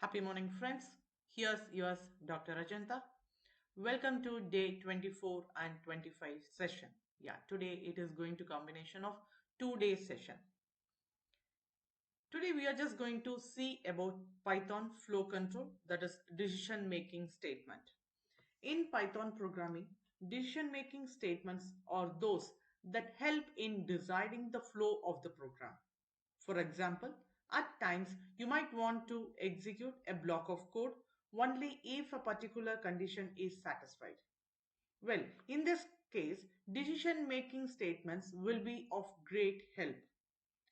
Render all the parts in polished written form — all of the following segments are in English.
Happy morning, friends. Here's yours, Dr. Ajanta. Welcome to day 24 and 25 session. Yeah, today it is going to combination of 2 day session. Today we are just going to see about Python flow control, that is decision making statement. In Python programming, decision making statements are those that help in deciding the flow of the program. For example, at times you might want to execute a block of code only if a particular condition is satisfied. Well, in this case, decision making statements will be of great help.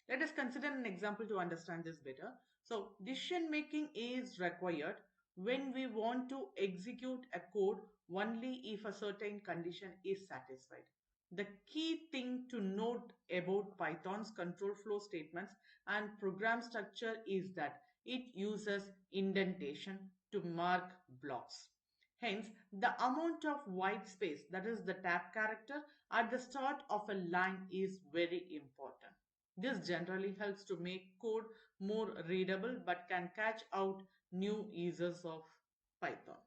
Let us consider an example to understand this better. So, decision making is required when we want to execute a code only if a certain condition is satisfied. The key thing to note about Python's control flow statements and program structure is that it uses indentation to mark blocks. Hence, the amount of white space, that is the tab character, at the start of a line is very important. This generally helps to make code more readable but can catch out new users of Python.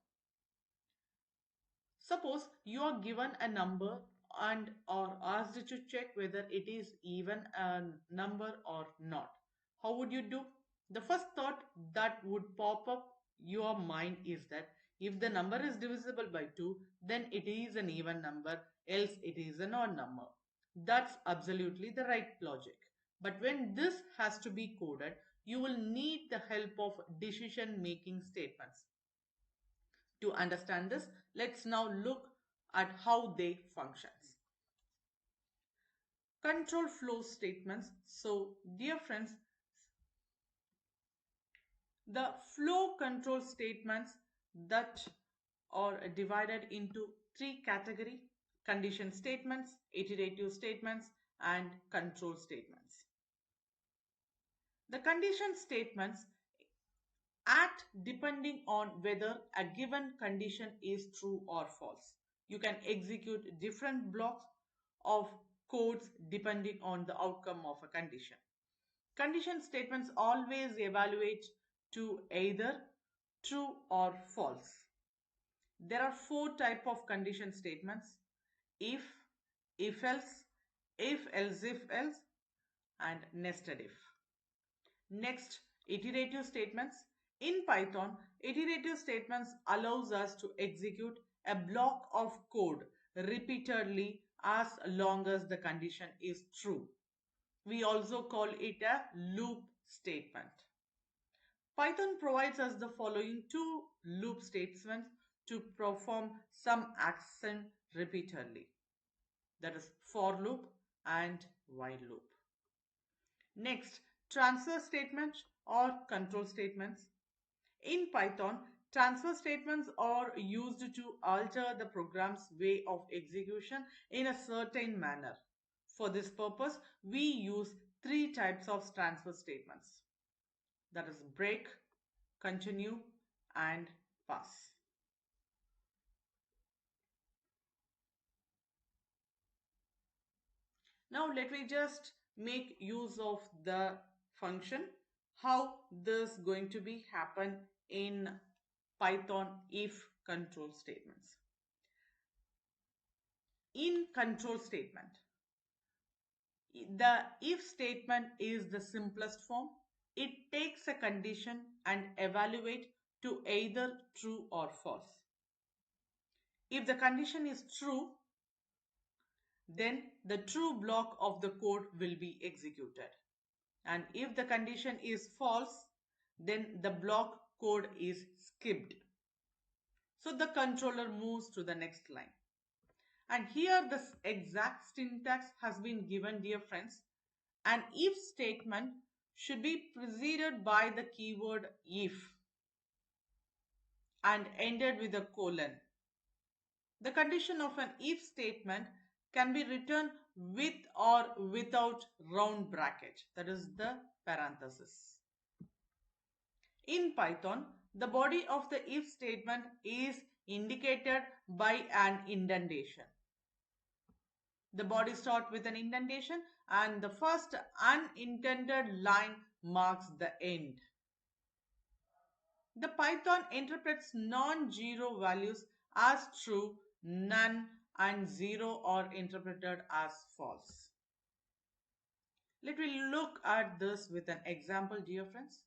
Suppose you are given a number and are asked to check whether it is even a number or not. How would you do? The first thought that would pop up your mind is that if the number is divisible by 2, then it is an even number, else it is an odd number. That's absolutely the right logic. But when this has to be coded, you will need the help of decision making statements. To understand this, let's now look at how they functions. Control flow statements. So, dear friends, the flow control statements that are divided into three categories: condition statements, iterative statements, and control statements. The condition statements act depending on whether a given condition is true or false. You can execute different blocks of codes depending on the outcome of a condition. Condition statements always evaluate to either true or false. There are four types of condition statements: if else, if else, and nested if. Next, iterative statements. In Python, iterative statements allows us to execute a block of code repeatedly as long as the condition is true. We also call it a loop statement. Python provides us the following two loop statements to perform some action repeatedly. That is for loop and while loop. Next, transfer statements or control statements. In Python, transfer statements are used to alter the program's way of execution in a certain manner. For this purpose, we use three types of transfer statements. That is break, continue, and pass. Now let me just make use of the function, how this going to be happen in Python if control statements. In control statement, the if statement is the simplest form. It takes a condition and evaluate to either true or false. If the condition is true, then the true block of the code will be executed. And if the condition is false, then the block code is skipped. So the controller moves to the next line. And here the exact syntax has been given, dear friends. An if statement should be preceded by the keyword if and ended with a colon. The condition of an if statement can be written with or without round bracket, that is the parenthesis. In Python, the body of the if statement is indicated by an indentation. The body starts with an indentation and the first unintended line marks the end. The Python interprets non-zero values as true, none, and 0 are interpreted as false. Let me look at this with an example, dear friends.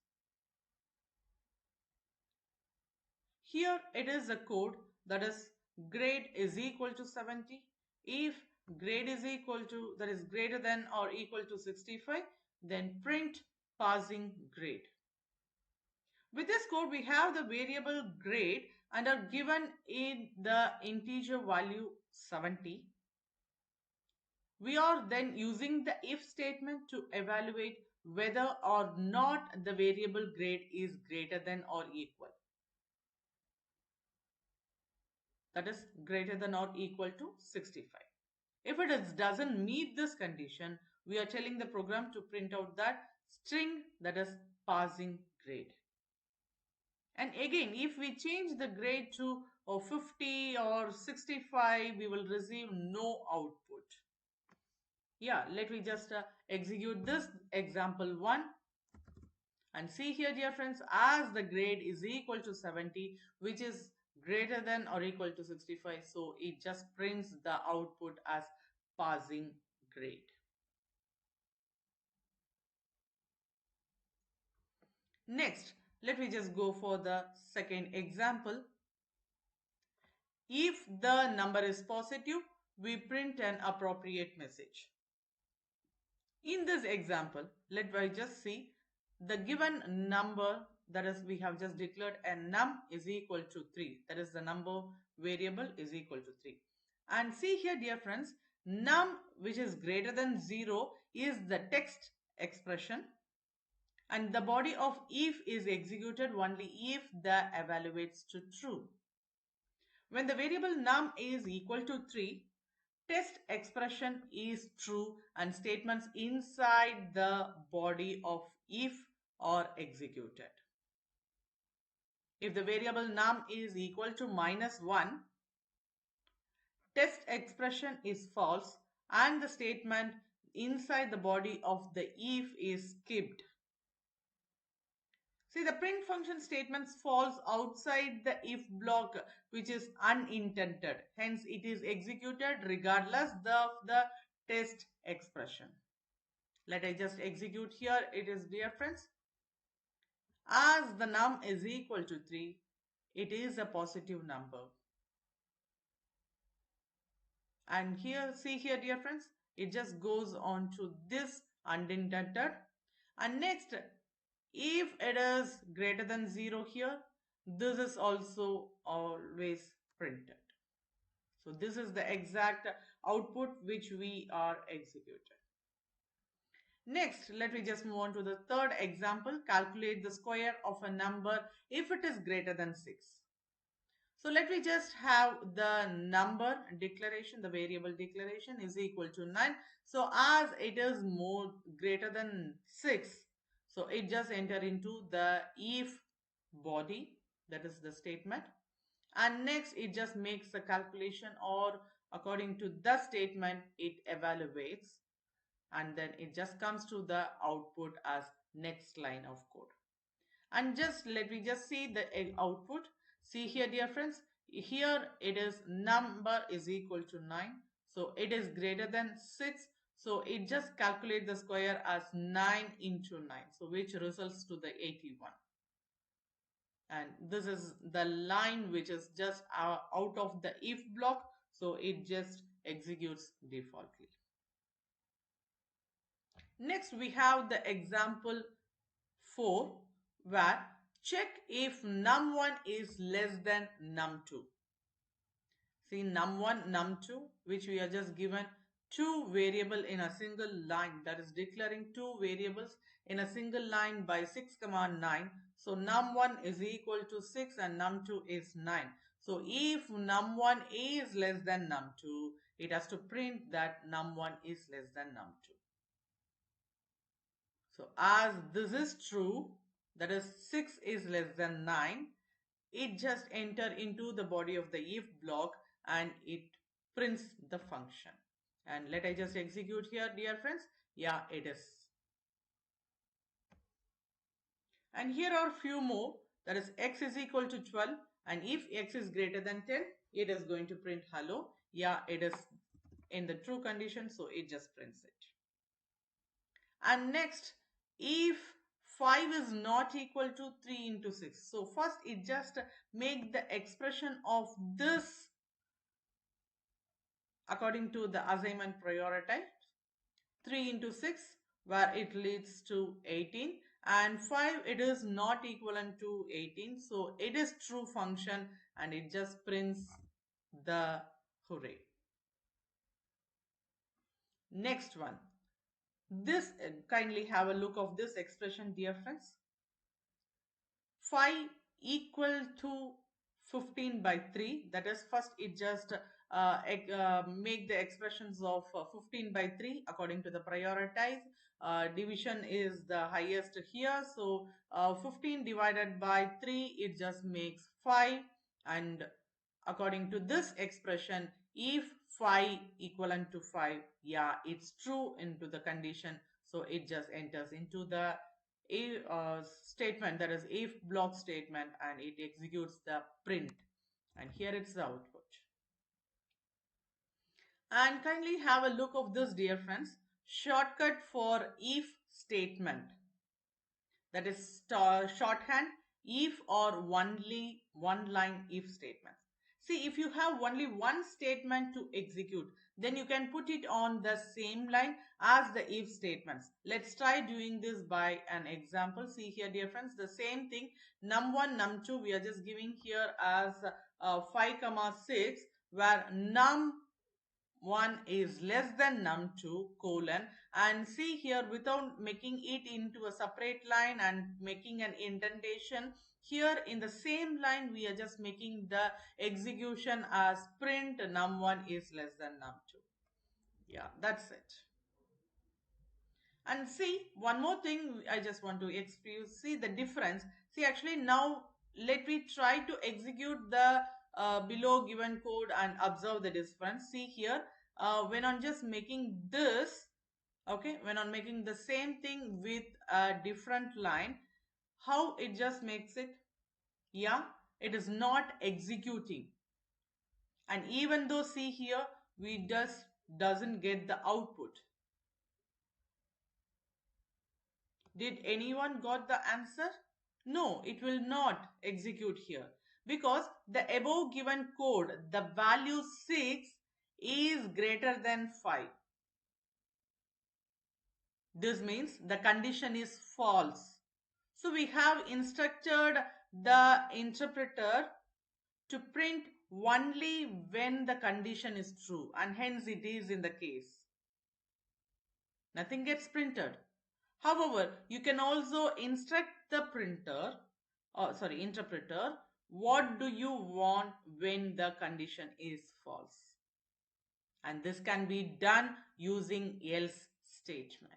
Here it is a code that is grade is equal to 70. If grade is equal to, that is greater than or equal to 65, then print passing grade. With this code, we have the variable grade and are given in the integer value 70. We are then using the if statement to evaluate whether or not the variable grade is greater than or equal. That is greater than or equal to 65. If it doesn't meet this condition, we are telling the program to print out that string that is passing grade. And again, if we change the grade to 50 or 65, we will receive no output. Yeah, let me just execute this example 1. And see here, dear friends, as the grade is equal to 70, which is greater than or equal to 65, so it just prints the output as passing grade. Next, let me just go for the second example. If the number is positive, we print an appropriate message. In this example, let me just see the given number, that is we have just declared a num is equal to 3. That is the number variable is equal to 3. And see here, dear friends, num which is greater than 0 is the text expression, and the body of if is executed only if the evaluates to true. When the variable num is equal to 3, test expression is true and statements inside the body of if are executed. If the variable num is equal to -1, test expression is false and the statement inside the body of the if is skipped. See, the print function statements falls outside the if block, which is unintended. Hence, it is executed regardless of the test expression. Let I just execute here. It is, dear friends, as the num is equal to 3, it is a positive number. And here, see here, dear friends, it just goes on to this unintended. And next, if it is greater than 0 here, this is also always printed. So this is the exact output which we are executed. Next, let me just move on to the third example. Calculate the square of a number if it is greater than 6. So let me just have the number declaration, the variable declaration is equal to 9. So as it is more greater than 6, so it just enter into the if body, that is the statement. And next it just makes a calculation, or according to the statement it evaluates, and then it just comes to the output as next line of code. And just let me just see the output. See here, dear friends, here it is number is equal to 9, so it is greater than 6, so it just calculate the square as 9 into 9, so which results to the 81. And this is the line which is just out of the if block, so it just executes defaultly. Next we have the example 4, where check if num1 is less than num2. See, num1, num2, which we are just given two variable in a single line, that is declaring two variables in a single line by 6, 9. So num1 is equal to 6 and num2 is 9. So if num1 is less than num2, it has to print that num1 is less than num2. So as this is true, that is 6 is less than 9, it just enter into the body of the if block and it prints the function. And let I just execute here, dear friends. Yeah, it is. And here are few more. that is x is equal to 12, and if x is greater than 10, it is going to print hello. Yeah, it is in the true condition, so it just prints it. And next, if 5 is not equal to 3 into 6, so first it just make the expression of this according to the assignment priority. 3 into 6, where it leads to 18, and 5, it is not equivalent to 18, so it is true function and it just prints the hooray. Next one, this kindly have a look of this expression, dear friends. 5 equal to 15 by 3, that is first it just make the expressions of 15 by 3 according to the prioritize. Division is the highest here, so 15 divided by 3, it just makes 5, and according to this expression, if 5 equivalent to 5, yeah, it's true into the condition, so it just enters into the statement, that is if block statement, and it executes the print, and here it's the output. And kindly have a look of this, dear friends, shortcut for if statement, that is shorthand if or only one line if statements. See, if you have only one statement to execute, then you can put it on the same line as the if statements. Let's try doing this by an example. See here, dear friends, the same thing, num1 num2 we are just giving here as 5 comma 6, where num1 is less than num2 colon, and see here, without making it into a separate line and making an indentation, here in the same line we are just making the execution as print num1 is less than num2. Yeah, that's it. And see, one more thing I just want to explain. See the difference. See, actually now let me try to execute the below given code and observe the difference. See here, when I'm just making this, okay, when I'm making the same thing with a different line, how it just makes it? Yeah, it is not executing. And even though, see here, we just doesn't get the output. Did anyone got the answer? No, it will not execute here, because the above given code, the value 6 is greater than 5. This means the condition is false. So we have instructed the interpreter to print only when the condition is true, and hence it is in the case. Nothing gets printed. However, you can also instruct the interpreter, what do you want when the condition is false? And this can be done using else statement.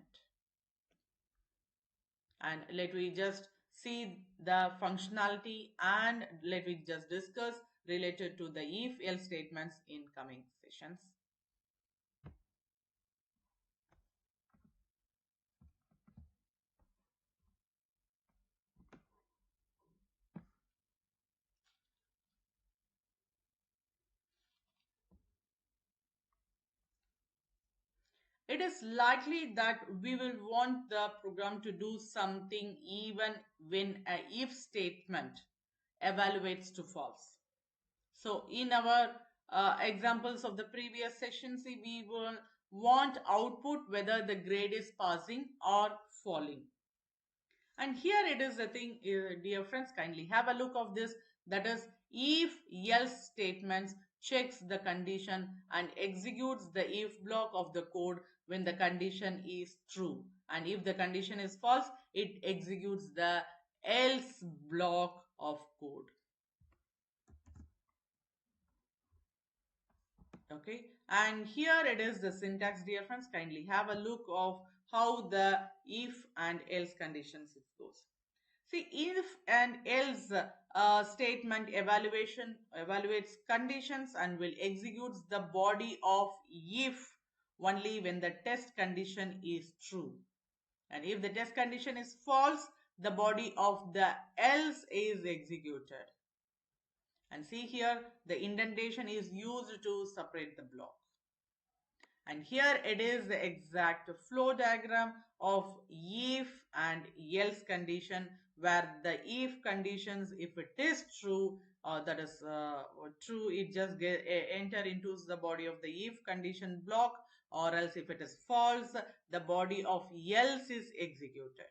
And let me just see the functionality, and let me just discuss related to the if else statements in coming sessions. It is likely that we will want the program to do something even when a if statement evaluates to false. So in our examples of the previous session, see, we will want output whether the grade is passing or falling. And here it is the thing, dear friends, kindly have a look of this. That is, if else statements checks the condition and executes the if block of the code when the condition is true. And if the condition is false, it executes the else block of code. Okay, and here it is the syntax, dear friends. Kindly have a look of how the if and else conditions it goes. See, if and else statement evaluates conditions and will executes the body of if only when the test condition is true. And if the test condition is false, the body of the else is executed. And see here, the indentation is used to separate the block. And here it is the exact flow diagram of if and else condition, where the if conditions, if it is true, that is true, it just enter into the body of the if condition block, or else if it is false, the body of else is executed.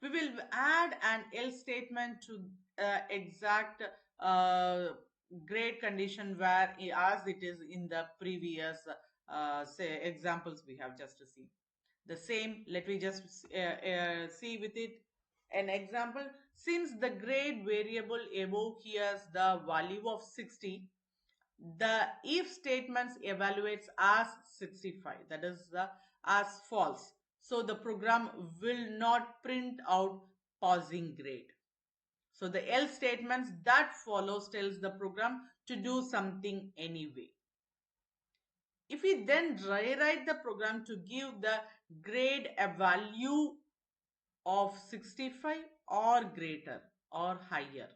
We will add an else statement to exact uh, grade condition, where as it is in the previous say examples we have just to see the same. Let me just see with it an example. Since the grade variable above here is the value of 60, the if statements evaluates as 65, that is as false, so the program will not print out passing grade. So the else statements that follows tells the program to do something anyway. If we then rewrite the program to give the grade a value of 65 or greater or higher,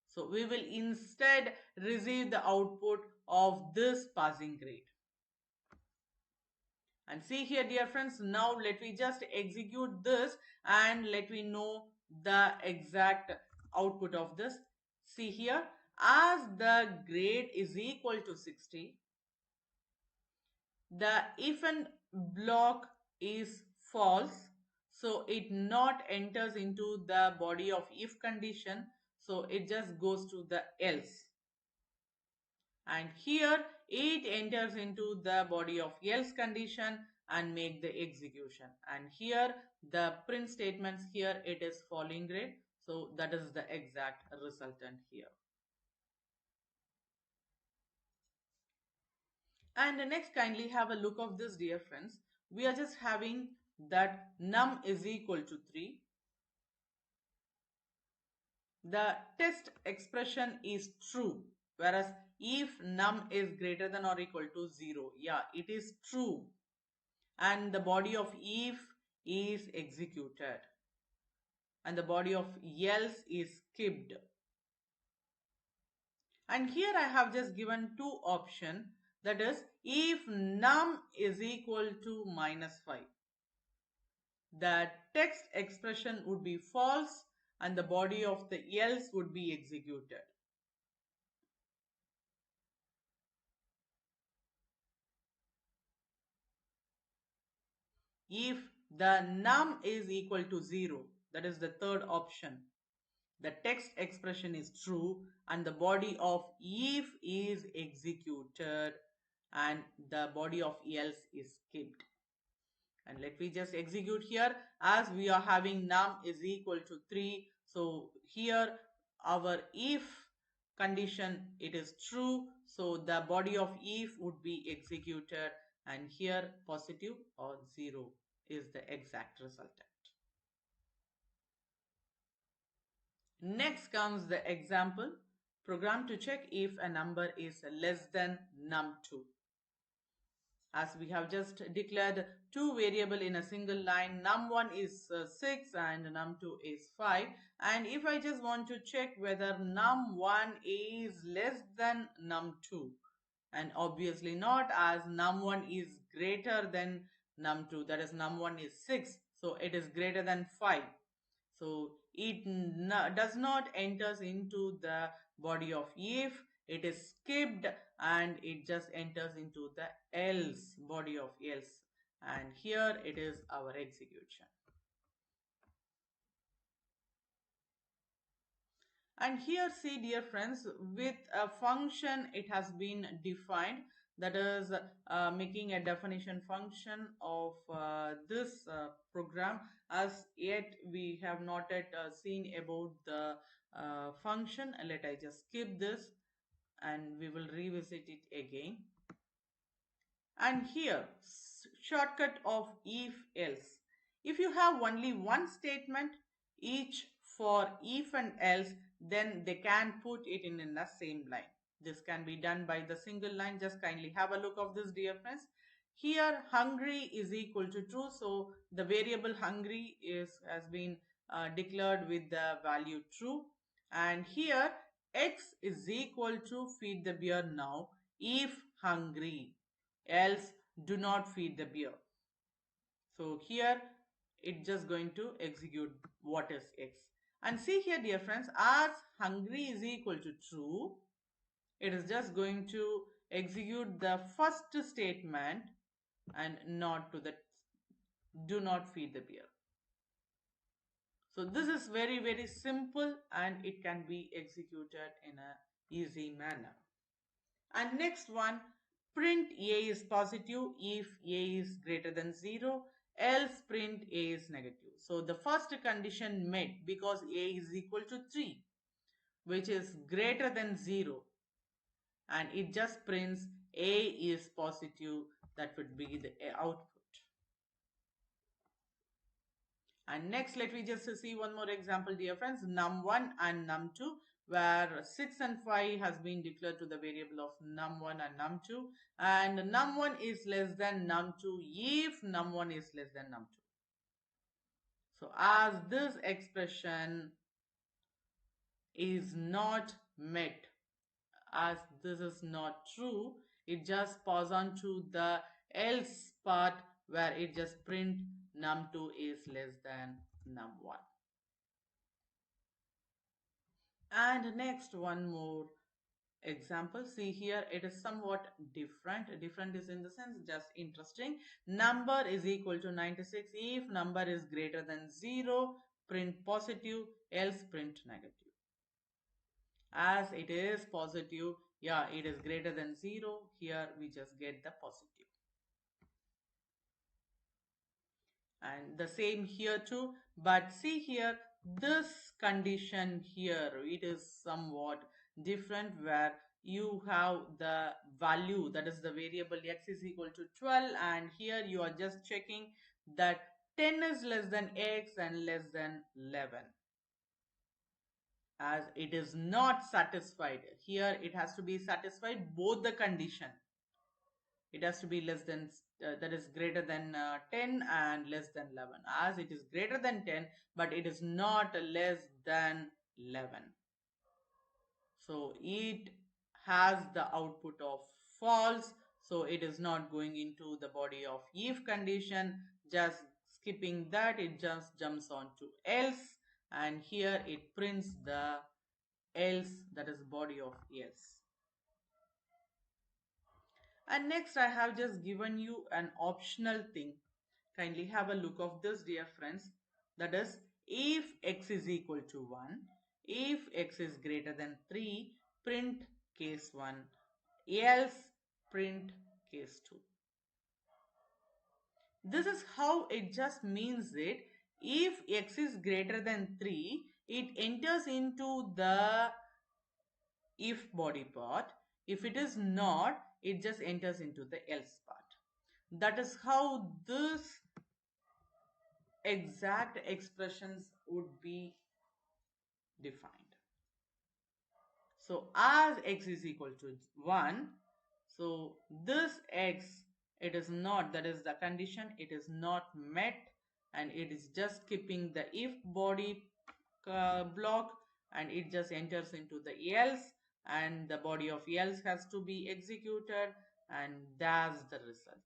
so we will instead receive the output of this passing grade. And see here, dear friends, now let me just execute this and let me know the exact output of this. See here, as the grade is equal to 60, the if and block is false, so it not enters into the body of if condition, so it just goes to the else. And here it enters into the body of else condition and make the execution. And here the print statements, here it is falling grade, so that is the exact resultant here. And next, kindly have a look of this, dear friends. We are just having that num is equal to 3. The test expression is true, whereas if num is greater than or equal to 0, yeah, it is true, and the body of if is executed and the body of else is skipped. And here I have just given two options, that is if num is equal to -5, the text expression would be false and the body of the else would be executed. If the num is equal to 0, that is the third option, the text expression is true and the body of if is executed and the body of else is skipped. And let me just execute here, as we are having num is equal to 3, so here our if condition, it is true, so the body of if would be executed, and here positive or 0 is the exact resultant. Next comes the example, program to check if a number is less than num2. As we have just declared two variable in a single line, num1 is 6 and num2 is 5. And if I just want to check whether num1 is less than num2, and obviously not, as num1 is greater than num2, that is num1 is 6, so it is greater than 5. So it does not enters into the body of if, it is skipped and it just enters into the else, body of else, and here it is our execution. And here see, dear friends, with a function it has been defined, that is making a definition function of this program, as yet we have not yet seen about the function. Let I just skip this and we will revisit it again. And here shortcut of if else, if you have only one statement each for if and else, then they can put it in the same line. This can be done by the single line. Just kindly have a look of this, dear friends. Here hungry is equal to true, so the variable hungry has been declared with the value true. And here x is equal to feed the bear now if hungry, else do not feed the bear. So here it's just going to execute what is x. And see here, dear friends, as hungry is equal to true, it is just going to execute the first statement and not to the do not feed the bear. So this is very simple and it can be executed in a easy manner. And next one, print A is positive if A is greater than 0, else print A is negative. So the first condition met because A is equal to 3, which is greater than 0, and it just prints A is positive. That would be the output. And next, let me just see one more example, dear friends. Num1 and num2, where 6 and 5 has been declared to the variable of num1 and num2. And num1 is less than num2 if num1 is less than num2. So as this expression is not met, as this is not true, it just pass on to the else part where it just print num2 is less than num1. And next, one more example. See here, it is somewhat different. Different is in the sense just interesting. Number is equal to 96 if number is greater than 0, print positive, else print negative. As it is positive, yeah, it is greater than 0, here we just get the positive. And the same here too, but see here, this condition here, it is somewhat different, where you have the value, that is the variable x is equal to 12, and here you are just checking that 10 is less than x and less than 11. As it is not satisfied here, it has to be satisfied both the condition. It has to be less than that is greater than 10 and less than 11, as it is greater than 10 but it is not less than 11. So it has the output of false, so it is not going into the body of if condition. Just skipping that, it just jumps on to else, and here it prints the else, that is body of else. And next, I have just given you an optional thing. Kindly have a look of this, dear friends. That is, if x is equal to 1, if x is greater than 3, print case 1, else print case 2. This is how it just means it. If x is greater than 3, it enters into the if body part. If it is not, it just enters into the else part. That is how this exact expressions would be defined. So as x is equal to 1, so this x, it is not, that is the condition, it is not met, and it is just skipping the if body block, and it just enters into the else, and the body of else has to be executed, and that's the result.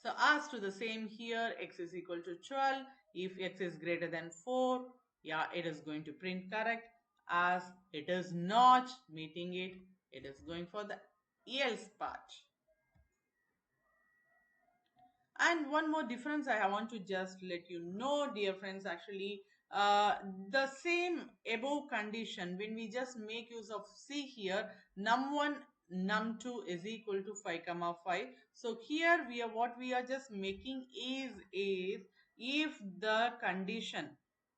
So as to the same here, x is equal to 12. If x is greater than 4, yeah, it is going to print correct. As it is not meeting it, it is going for the else part. And one more difference I want to just let you know, dear friends, actually the same above condition, when we just make use of, see here, num1 num2 is equal to 5 comma 5. So here we are, what we are just making is if the condition,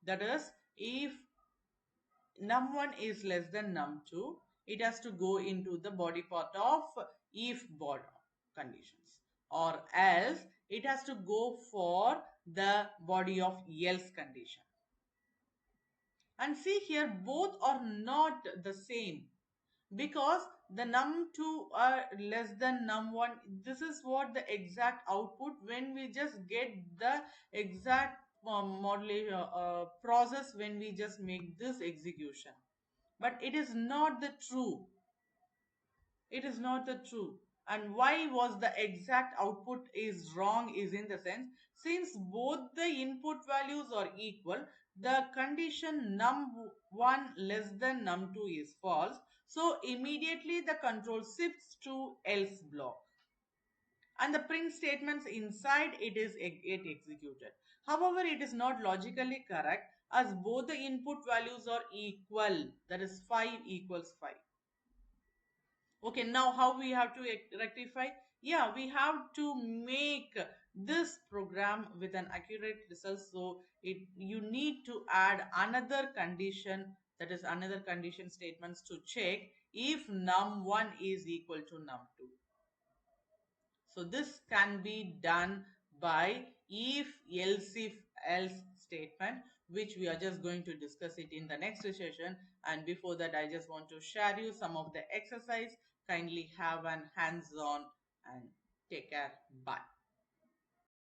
that is if num1 is less than num2, it has to go into the body part of if body conditions, or else it has to go for the body of else condition. And see here, both are not the same because the num2 are less than num1. This is what the exact output when we just get the exact modulation process when we just make this execution. But it is not the true. It is not the true. And why was the exact output is wrong is in the sense, since both the input values are equal, the condition num1 less than num2 is false. So immediately the control shifts to else block. And the print statements inside it is executed. However, it is not logically correct as both the input values are equal. That is 5 equals 5. Okay, now how we have to rectify? Yeah, we have to make this program with an accurate result. So you need to add another condition, that is another condition statements to check if num1 is equal to num2. So this can be done by if else statement, which we are just going to discuss it in the next session. And before that, I just want to share you some of the exercise. Kindly have an hands-on and take care. Bye.